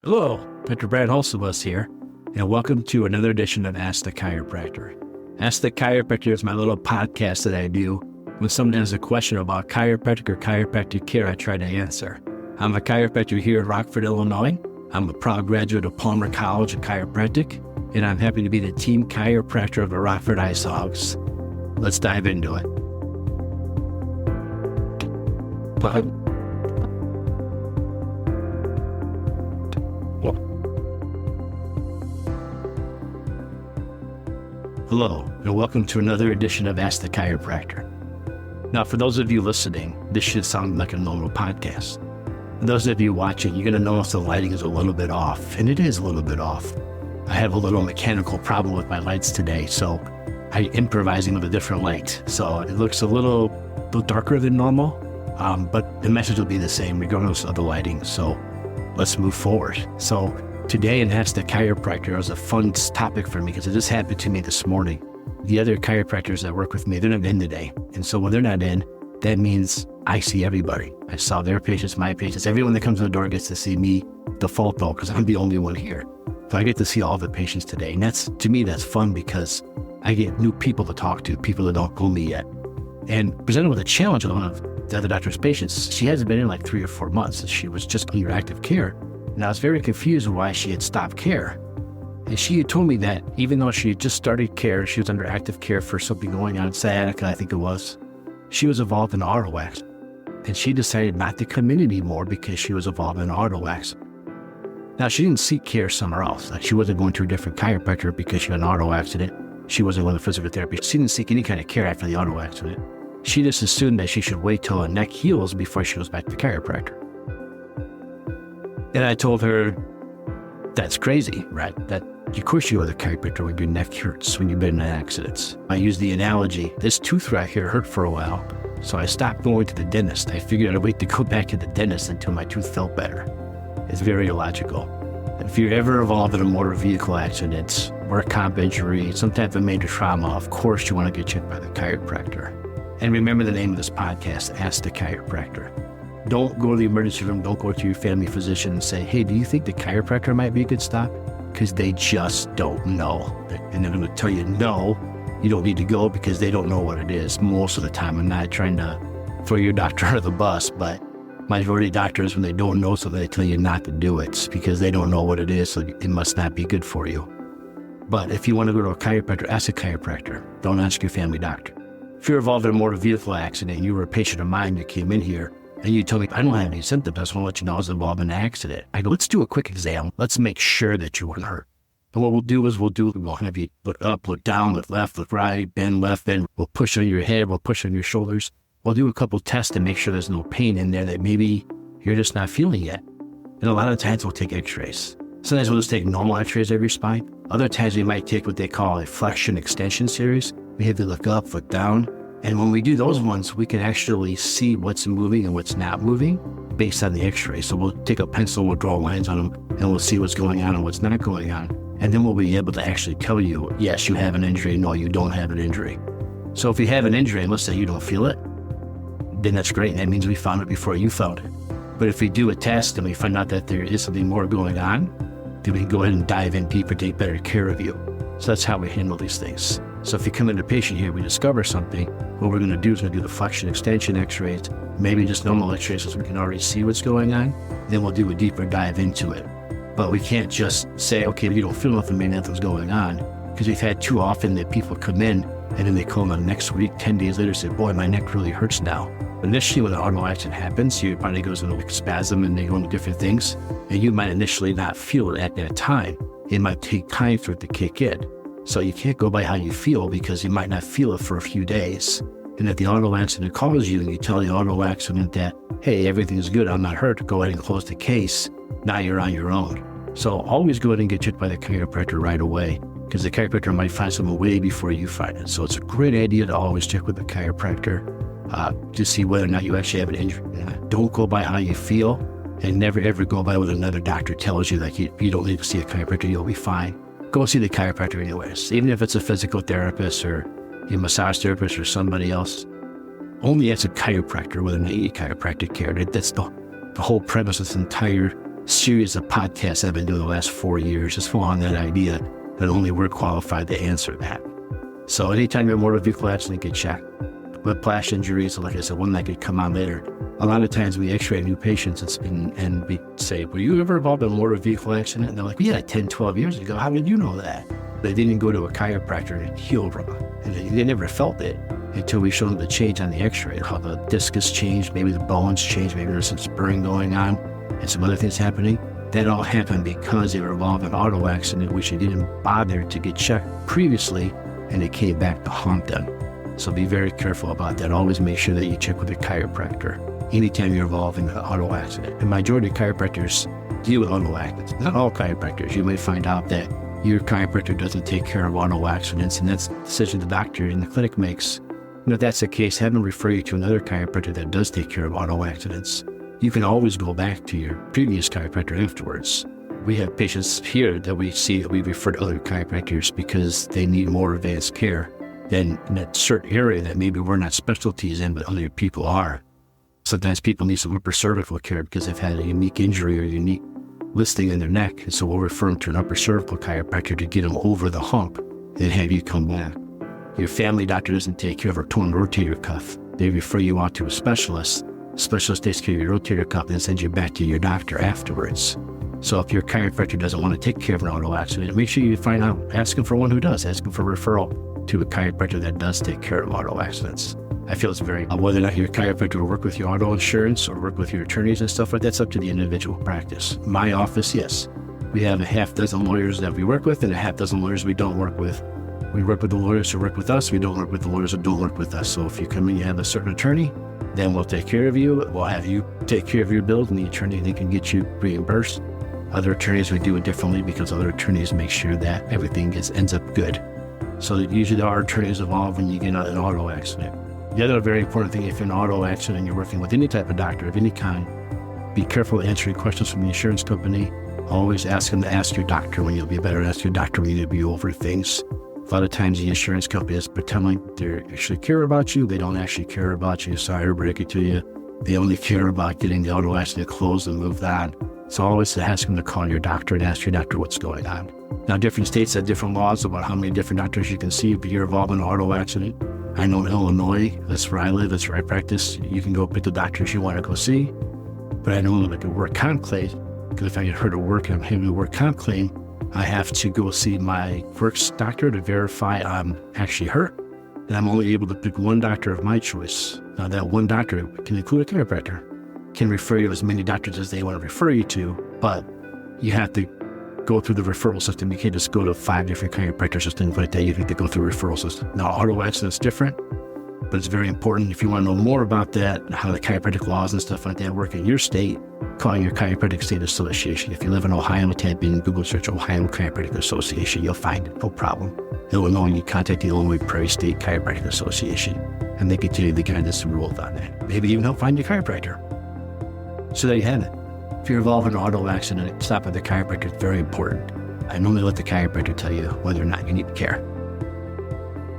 Hello, Dr. Brad Holsabus here, and welcome to another edition of Ask the Chiropractor. Ask the Chiropractor is my little podcast that I do when someone has a question about chiropractic or chiropractic care. I try to answer. I'm a chiropractor here in Rockford, Illinois. I'm a proud graduate of Palmer College of Chiropractic, and I'm happy to be the team chiropractor of the Rockford Ice Hogs. Let's dive into it. Hello, and welcome to another edition of Ask the Chiropractor. Now, for those of you listening, this should sound like a normal podcast. For those of you watching, you're going to notice the lighting is a little bit off, and it is a little bit off. I have a little mechanical problem with my lights today, so I'm improvising with a different light. So it looks a little darker than normal, but the message will be the same regardless of the lighting. So let's move forward. So today in Ask the Chiropractor was a fun topic for me because it just happened to me this morning. The other chiropractors that work with me, they're not in today. And so when they're not in, that means I see everybody. I saw their patients, my patients. Everyone that comes in the door gets to see me default though, because I'm the only one here. So I get to see all the patients today. And to me, that's fun because I get new people to talk to, people that don't know me yet. And presented with a challenge with one of the other doctor's patients. She hasn't been in like 3 or 4 months. She was just under active care. And I was very confused why she had stopped care. And she had told me that even though she had just started care, she was under active care for something going on, sciatica, I think it was. She was involved in auto accident. And she decided not to come in anymore because she was involved in an auto accident. Now, she didn't seek care somewhere else. Like she wasn't going to a different chiropractor because she had an auto accident. She wasn't going to physical therapy. She didn't seek any kind of care after the auto accident. She just assumed that she should wait till her neck heals before she goes back to the chiropractor. And I told her, that's crazy, right? That of course you go to the chiropractor when your neck hurts, when you've been in accidents. I used the analogy, this tooth right here hurt for a while, so I stopped going to the dentist. I figured I'd wait to go back to the dentist until my tooth felt better. It's very illogical. If you're ever involved in a motor vehicle accident, work comp injury, some type of major trauma, of course you want to get checked by the chiropractor. And remember the name of this podcast, Ask the Chiropractor. Don't go to the emergency room, don't go to your family physician and say, hey, do you think the chiropractor might be a good stop? Because they just don't know. And they're going to tell you, no, you don't need to go because they don't know what it is. Most of the time, I'm not trying to throw your doctor under the bus, but majority of doctors, when they don't know, so they tell you not to do it because they don't know what it is, so it must not be good for you. But if you want to go to a chiropractor, ask a chiropractor. Don't ask your family doctor. If you're involved in a motor vehicle accident, you were a patient of mine that came in here, and you told me, I don't have any symptoms. I just want to let you know I was involved in an accident. I go, let's do a quick exam. Let's make sure that you weren't hurt. And what we'll do is we'll have you look up, look down, look left, look right, bend left, bend. We'll push on your head. We'll push on your shoulders. We'll do a couple tests to make sure there's no pain in there that maybe you're just not feeling yet. And a lot of times we'll take x-rays. Sometimes we'll just take normal x-rays of your spine. Other times we might take what they call a flexion extension series. We have to look up, look down. And when we do those ones, we can actually see what's moving and what's not moving based on the x-ray. So we'll take a pencil, we'll draw lines on them, and we'll see what's going on and what's not going on. And then we'll be able to actually tell you, yes, you have an injury, no, you don't have an injury. So if you have an injury, and let's say you don't feel it, then that's great. That means we found it before you found it. But if we do a test and we find out that there is something more going on, then we can go ahead and dive in deeper, take better care of you. So that's how we handle these things. So if you come into a patient here, we discover something, what we're going to do is we're going to do the flexion extension x-rays, maybe just normal x-rays so we can already see what's going on. Then we'll do a deeper dive into it. But we can't just say, okay, you don't feel nothing, maybe nothing's going on. Because we've had too often that people come in and then they come in next week, 10 days later, say, boy, my neck really hurts now. Initially, when an auto accident happens, your body goes into a spasm and they go into different things. And you might initially not feel it at that time. It might take time for it to kick in. So you can't go by how you feel because you might not feel it for a few days. And if the auto accident calls you and you tell the auto accident that, hey, everything's good, I'm not hurt, go ahead and close the case, now you're on your own. So always go ahead and get checked by the chiropractor right away because the chiropractor might find something way before you find it. So it's a great idea to always check with the chiropractor to see whether or not you actually have an injury. Don't go by how you feel and never ever go by what another doctor tells you, like you don't need to see a chiropractor, you'll be fine. Go see the chiropractor anyways, even if it's a physical therapist or a massage therapist or somebody else. Only as a chiropractor with an chiropractic care. That's the whole premise of this entire series of podcasts I've been doing the last 4 years, just following that idea that only we're qualified to answer that. So anytime you have a motor vehicle accident, get checked. Whiplash injuries, like I said, one that could come on later. A lot of times we x-ray new patients and we say, were you ever involved in a motor vehicle accident? And they're like, yeah, 10, 12 years ago. How did you know that? They didn't go to a chiropractor and heal wrong. And they never felt it until we showed them the change on the x-ray, how the disc has changed, maybe the bones changed, maybe there's some spurring going on and some other things happening. That all happened because they were involved in an auto accident, which they didn't bother to get checked previously, and it came back to haunt them. So be very careful about that. Always make sure that you check with a chiropractor anytime you're involved in an auto accident. The majority of chiropractors deal with auto accidents. Not all chiropractors. You may find out that your chiropractor doesn't take care of auto accidents, and that's the decision the doctor in the clinic makes. And if that's the case, have them refer you to another chiropractor that does take care of auto accidents. You can always go back to your previous chiropractor afterwards. We have patients here that we see that we refer to other chiropractors because they need more advanced care than in that certain area that maybe we're not specialties in, but other people are. Sometimes people need some upper cervical care because they've had a unique injury or unique listing in their neck, and so we'll refer them to an upper cervical chiropractor to get them over the hump and have you come back. Your family doctor doesn't take care of a torn rotator cuff. They refer you out to a specialist. The specialist takes care of your rotator cuff and sends you back to your doctor afterwards. So if your chiropractor doesn't want to take care of an auto accident, make sure you find out, ask him for one who does, ask him for a referral to a chiropractor that does take care of auto accidents. I feel it's very, whether or not your chiropractor will work with your auto insurance or work with your attorneys and stuff like that's up to the individual practice. My office, yes. We have a half dozen lawyers that we work with and a half dozen lawyers we don't work with. We work with the lawyers who work with us. We don't work with the lawyers who don't work with us. So if you come in, you have a certain attorney, then we'll take care of you. We'll have you take care of your bills, and the attorney, they can get you reimbursed. Other attorneys, we do it differently because other attorneys make sure that everything ends up good. So usually there are attorneys involved when you get an auto accident. The other very important thing, if you're in an auto accident and you're working with any type of doctor of any kind, be careful answering questions from the insurance company. Always ask them to ask your doctor when you'll be better. Ask your doctor when you'll be over things. A lot of times the insurance company is pretending they actually care about you. They don't actually care about you. Sorry to break it to you. They only care about getting the auto accident closed and moved on. So always ask them to call your doctor and ask your doctor what's going on. Now, different states have different laws about how many different doctors you can see if you're involved in an auto accident. I know in Illinois, that's where I live, that's where I practice, you can go pick the doctors you want to go see. But I know like a work comp claim, because if I get hurt at work and I'm having a work comp claim, I have to go see my works doctor to verify I'm actually hurt. And I'm only able to pick one doctor of my choice. Now that one doctor can include a chiropractor, can refer you to as many doctors as they want to refer you to, but you have to go through the referral system. You can't just go to 5 different chiropractors or things like that. You have to go through a referral system. Now, auto accident's different, but it's very important. If you want to know more about that, how the chiropractic laws and stuff like that work in your state, call your chiropractic state association. If you live in Ohio, type in Google search Ohio Chiropractic Association. You'll find it, no problem. Illinois, you contact the Illinois Prairie State Chiropractic Association, and they can tell you the guidance and rules on that. Maybe even help find your chiropractor. So there you have it. If you're involved in an auto accident, stop at the chiropractor. It's very important. I normally let the chiropractor tell you whether or not you need care.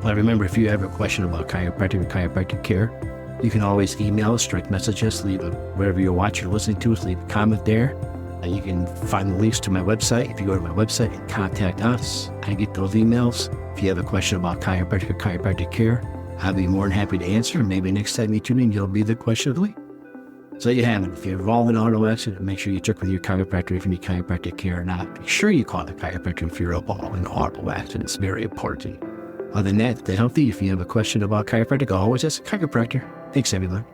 Well, remember, if you have a question about chiropractic or chiropractic care, you can always email us, direct message us, leave a, wherever you're watching or listening to us, leave a comment there. And you can find the links to my website. If you go to my website and contact us, I get those emails. If you have a question about chiropractic or chiropractic care, I'll be more than happy to answer. Maybe next time you tune in, you'll be the question of the week. So you have it. If you're involved in an auto accident, make sure you check with your chiropractor if you need chiropractic care or not. Make sure you call the chiropractor if you're involved in an auto accident. It's very important. Other than that, stay healthy. If you have a question about chiropractic, always ask a chiropractor. Thanks, everyone.